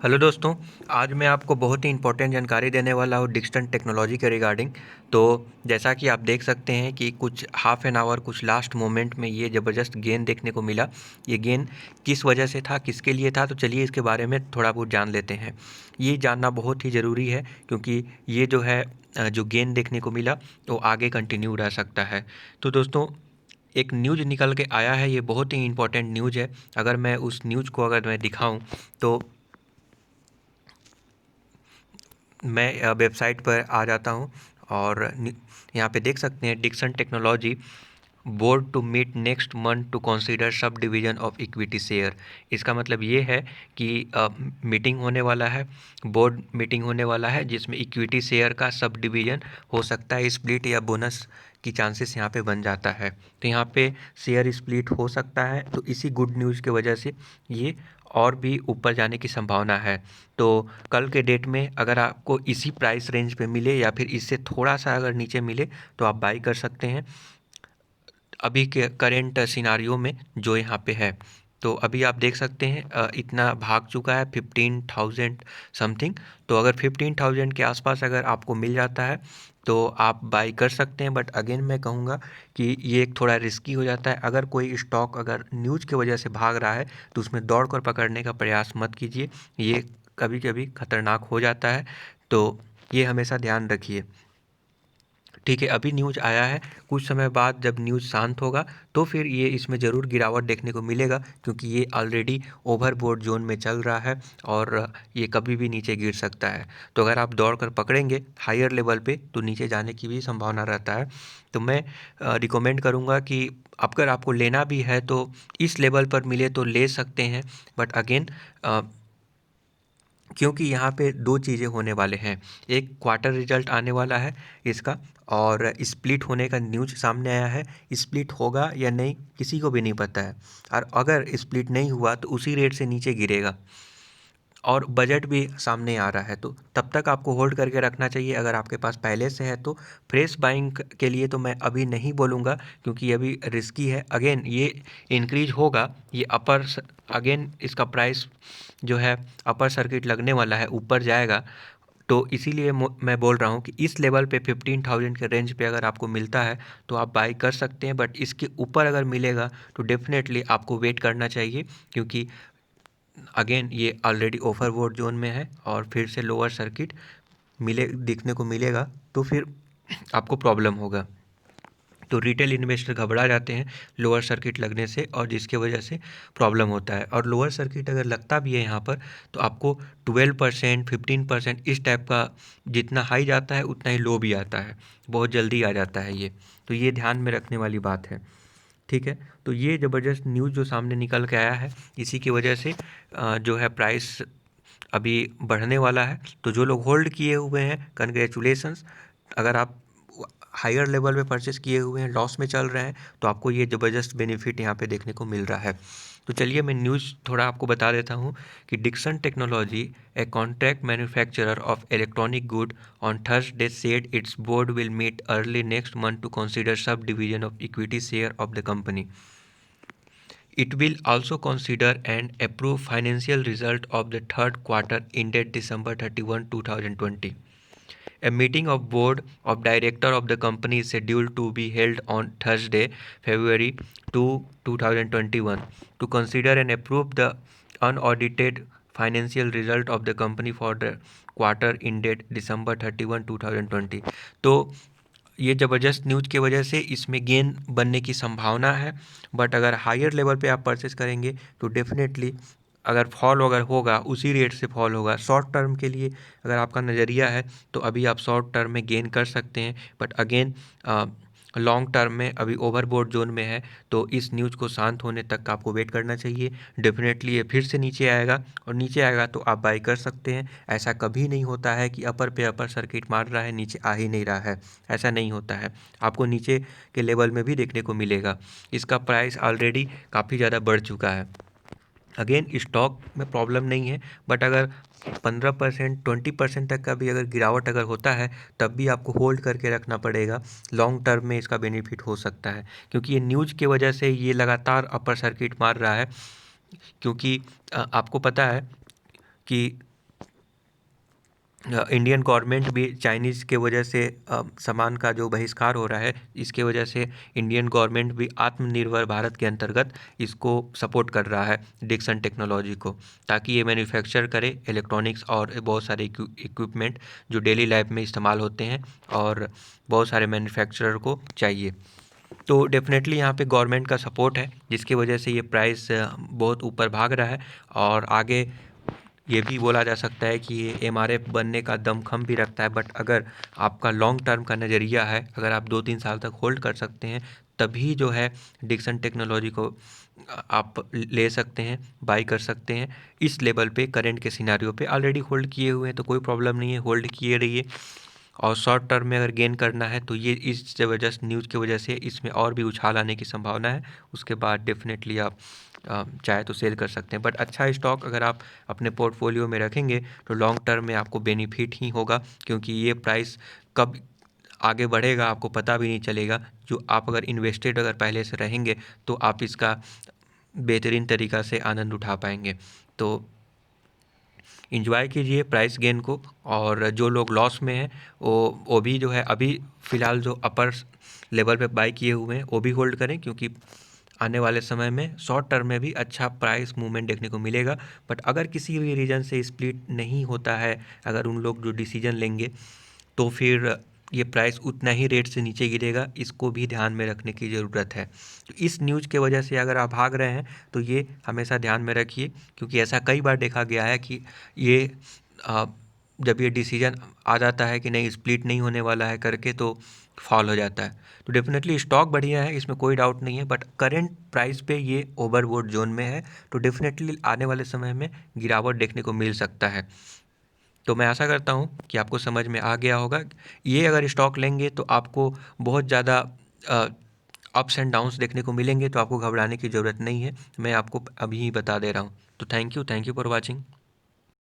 Hello दोस्तों। आज मैं आपको बहुत ही इम्पोर्टेंट जानकारी देने वाला हूँ डिक्सन टेक्नोलॉजी के रिगार्डिंग। तो जैसा कि आप देख सकते हैं कि कुछ हाफ एन आवर कुछ लास्ट मोमेंट में ये ज़बरदस्त गेन देखने को मिला। ये गेन किस वजह से था, किसके लिए था, तो चलिए इसके बारे में थोड़ा बहुत जान लेते हैं। ये जानना बहुत ही ज़रूरी है क्योंकि ये जो है जो गेन देखने को मिला वो आगे कंटिन्यू रह सकता है। तो दोस्तों, एक न्यूज़ निकल के आया है, ये बहुत ही इम्पोर्टेंट न्यूज़ है। अगर मैं उस न्यूज़ को अगर मैं दिखाऊं तो मैं वेबसाइट पर आ जाता हूँ और यहाँ पे देख सकते हैं Dixon technology board to meet next month to consider sub division of equity share. इसका मतलब ये है कि मीटिंग होने वाला है, बोर्ड मीटिंग होने वाला है जिसमें इक्विटी शेयर का सब डिवीज़न हो सकता है, स्प्लिट या बोनस की चांसेस यहाँ पे बन जाता है। तो यहाँ पे शेयर स्प्लिट हो सकता है, तो इसी गुड न्यूज़ की वजह से ये और भी ऊपर जाने की संभावना है। तो कल के डेट में अगर आपको इसी प्राइस रेंज पे मिले या फिर इससे थोड़ा सा अगर नीचे मिले तो आप बाई कर सकते हैं अभी के करेंट सिनारियो में जो यहाँ पे है। तो अभी आप देख सकते हैं इतना भाग चुका है 15,000 समथिंग। तो अगर 15,000 के आसपास अगर आपको मिल जाता है तो आप बाई कर सकते हैं। बट अगेन मैं कहूँगा कि ये एक थोड़ा रिस्की हो जाता है। अगर कोई स्टॉक अगर न्यूज़ की वजह से भाग रहा है तो उसमें दौड़ कर पकड़ने का प्रयास मत कीजिए, ये कभी कभी खतरनाक हो जाता है। तो ये हमेशा ध्यान रखिए। ठीक है, अभी न्यूज़ आया है, कुछ समय बाद जब न्यूज़ शांत होगा तो फिर ये इसमें ज़रूर गिरावट देखने को मिलेगा क्योंकि ये ऑलरेडी ओवरबोट जोन में चल रहा है और ये कभी भी नीचे गिर सकता है। तो अगर आप दौड़ कर पकड़ेंगे हायर लेवल पे तो नीचे जाने की भी संभावना रहता है। तो मैं रिकमेंड करूँगा कि अगर आपको लेना भी है तो इस लेवल पर मिले तो ले सकते हैं। बट अगेन क्योंकि यहाँ पे दो चीज़ें होने वाले हैं, एक क्वार्टर रिजल्ट आने वाला है इसका, और स्प्लिट होने का न्यूज़ सामने आया है। स्प्लिट होगा या नहीं किसी को भी नहीं पता है, और अगर स्प्लिट नहीं हुआ तो उसी रेट से नीचे गिरेगा और बजट भी सामने आ रहा है। तो तब तक आपको होल्ड करके रखना चाहिए अगर आपके पास पहले से है। तो फ्रेश बाइंग के लिए तो मैं अभी नहीं बोलूँगा क्योंकि अभी रिस्की है। अगेन ये इंक्रीज होगा, ये अगेन इसका प्राइस जो है अपर सर्किट लगने वाला है, ऊपर जाएगा। तो इसीलिए मैं बोल रहा हूँ कि इस लेवल पे 15,000 के रेंज पे अगर आपको मिलता है तो आप बाई कर सकते हैं। बट इसके ऊपर अगर मिलेगा तो डेफिनेटली आपको वेट करना चाहिए क्योंकि अगेन ये ऑलरेडी ओवरबोट जोन में है और फिर से लोअर सर्किट मिले दिखने को मिलेगा तो फिर आपको प्रॉब्लम होगा। तो रिटेल इन्वेस्टर घबरा जाते हैं लोअर सर्किट लगने से और जिसके वजह से प्रॉब्लम होता है। और लोअर सर्किट अगर लगता भी है यहाँ पर तो आपको 12% 15% इस टाइप का जितना हाई जाता है उतना ही लो भी आता है, बहुत जल्दी आ जाता है ये। तो ये ध्यान में रखने वाली बात है। ठीक है, तो ये ज़बरदस्त न्यूज़ जो सामने निकल के आया है इसी की वजह से जो है प्राइस अभी बढ़ने वाला है। तो जो लोग होल्ड किए हुए हैं कंग्रेचुलेशंस। अगर आप हायर लेवल पे परचेस किए हुए हैं, लॉस में चल रहे हैं, तो आपको ये ज़बरदस्त बेनिफिट यहाँ पे देखने को मिल रहा है। तो चलिए मैं न्यूज़ थोड़ा आपको बता देता हूँ कि Dixon technology a contract manufacturer of electronic good on Thursday said its board will meet early next month to consider sub division of equity share of the company. It will also consider and approve financial result of the third quarter ended December 31, 2020. A meeting of board of director of the company is scheduled to be held on Thursday, February 2, 2021 to consider and approve the unaudited financial result of the company for the quarter ended December 31, 2020. तो ये ज़बरदस्त news की वजह से इसमें gain बनने की संभावना है। बट अगर हायर लेवल पे आप परचेस करेंगे तो डेफिनेटली अगर फॉल अगर होगा उसी रेट से फॉल होगा। शॉर्ट टर्म के लिए अगर आपका नज़रिया है तो अभी आप शॉर्ट टर्म में गेन कर सकते हैं। बट अगेन लॉन्ग टर्म में अभी ओवरबोट जोन में है तो इस न्यूज़ को शांत होने तक आपको वेट करना चाहिए। डेफिनेटली ये फिर से नीचे आएगा और नीचे आएगा तो आप बाई कर सकते हैं। ऐसा कभी नहीं होता है कि अपर पे अपर सर्किट मार रहा है नीचे आ ही नहीं रहा है, ऐसा नहीं होता है। आपको नीचे के लेवल में भी देखने को मिलेगा। इसका प्राइस ऑलरेडी काफ़ी ज़्यादा बढ़ चुका है। अगेन स्टॉक में प्रॉब्लम नहीं है, बट अगर 15% 20% तक का भी अगर गिरावट अगर होता है तब भी आपको होल्ड करके रखना पड़ेगा। लॉन्ग टर्म में इसका बेनिफिट हो सकता है क्योंकि ये न्यूज़ की वजह से ये लगातार अपर सर्किट मार रहा है। क्योंकि आपको पता है कि इंडियन गवर्नमेंट भी चाइनीज़ के वजह से सामान का जो बहिष्कार हो रहा है, इसके वजह से इंडियन गवर्नमेंट भी आत्मनिर्भर भारत के अंतर्गत इसको सपोर्ट कर रहा है डिक्सन टेक्नोलॉजी को, ताकि ये मैन्युफैक्चर करे इलेक्ट्रॉनिक्स और बहुत सारे इक्विपमेंट जो डेली लाइफ में इस्तेमाल होते हैं और बहुत सारे मैन्युफैक्चरर को चाहिए। तो डेफिनेटली यहाँ पे गवर्नमेंट का सपोर्ट है, जिसकी वजह से ये प्राइस बहुत ऊपर भाग रहा है। और आगे ये भी बोला जा सकता है कि ये एमआरएफ बनने का दमखम भी रखता है, बट अगर आपका लॉन्ग टर्म का नज़रिया है, अगर आप 2-3 साल तक होल्ड कर सकते हैं, तभी जो है डिक्सन टेक्नोलॉजी को आप ले सकते हैं, बाई कर सकते हैं। इस लेवल पे करंट के सिनारियो पे ऑलरेडी होल्ड किए हुए हैं तो कोई प्रॉब्लम नहीं है, होल्ड किए रहिए। और शॉर्ट टर्म में अगर गेन करना है तो ये इस ज़बरदस्त न्यूज़ की वजह से इसमें और भी उछाल आने की संभावना है। उसके बाद डेफिनेटली आप चाहे तो सेल कर सकते हैं, बट अच्छा स्टॉक अगर आप अपने पोर्टफोलियो में रखेंगे तो लॉन्ग टर्म में आपको बेनिफिट ही होगा, क्योंकि ये प्राइस कब आगे बढ़ेगा आपको पता भी नहीं चलेगा। जो आप अगर इन्वेस्टेड अगर पहले से रहेंगे तो आप इसका बेहतरीन तरीक़ा से आनंद उठा पाएंगे। तो इंजॉय कीजिए प्राइस गेन को। और जो लोग लॉस में हैं वो भी जो है अभी फ़िलहाल जो अपर लेवल पे बाई किए हुए हैं वो भी होल्ड करें, क्योंकि आने वाले समय में शॉर्ट टर्म में भी अच्छा प्राइस मूवमेंट देखने को मिलेगा। बट अगर किसी भी रीज़न से स्प्लिट नहीं होता है, अगर उन लोग जो डिसीजन लेंगे, तो फिर ये प्राइस उतना ही रेट से नीचे गिरेगा, इसको भी ध्यान में रखने की ज़रूरत है। तो इस न्यूज़ के वजह से अगर आप भाग रहे हैं तो ये हमेशा ध्यान में रखिए, क्योंकि ऐसा कई बार देखा गया है कि ये अ, जब ये डिसीजन आ जाता है कि नहीं स्प्लिट नहीं होने वाला है करके, तो फॉल हो जाता है। तो डेफिनेटली स्टॉक बढ़िया है, इसमें कोई डाउट नहीं है, बट करंट प्राइस पे ये ओवरबोट जोन में है, तो डेफिनेटली आने वाले समय में गिरावट देखने को मिल सकता है। तो मैं आशा करता हूँ कि आपको समझ में आ गया होगा। ये अगर स्टॉक लेंगे तो आपको बहुत ज़्यादा अप्स एंड डाउन्स देखने को मिलेंगे, तो आपको घबराने की ज़रूरत नहीं है, मैं आपको अभी ही बता दे रहा हूँ। तो थैंक यू फॉर वॉचिंग।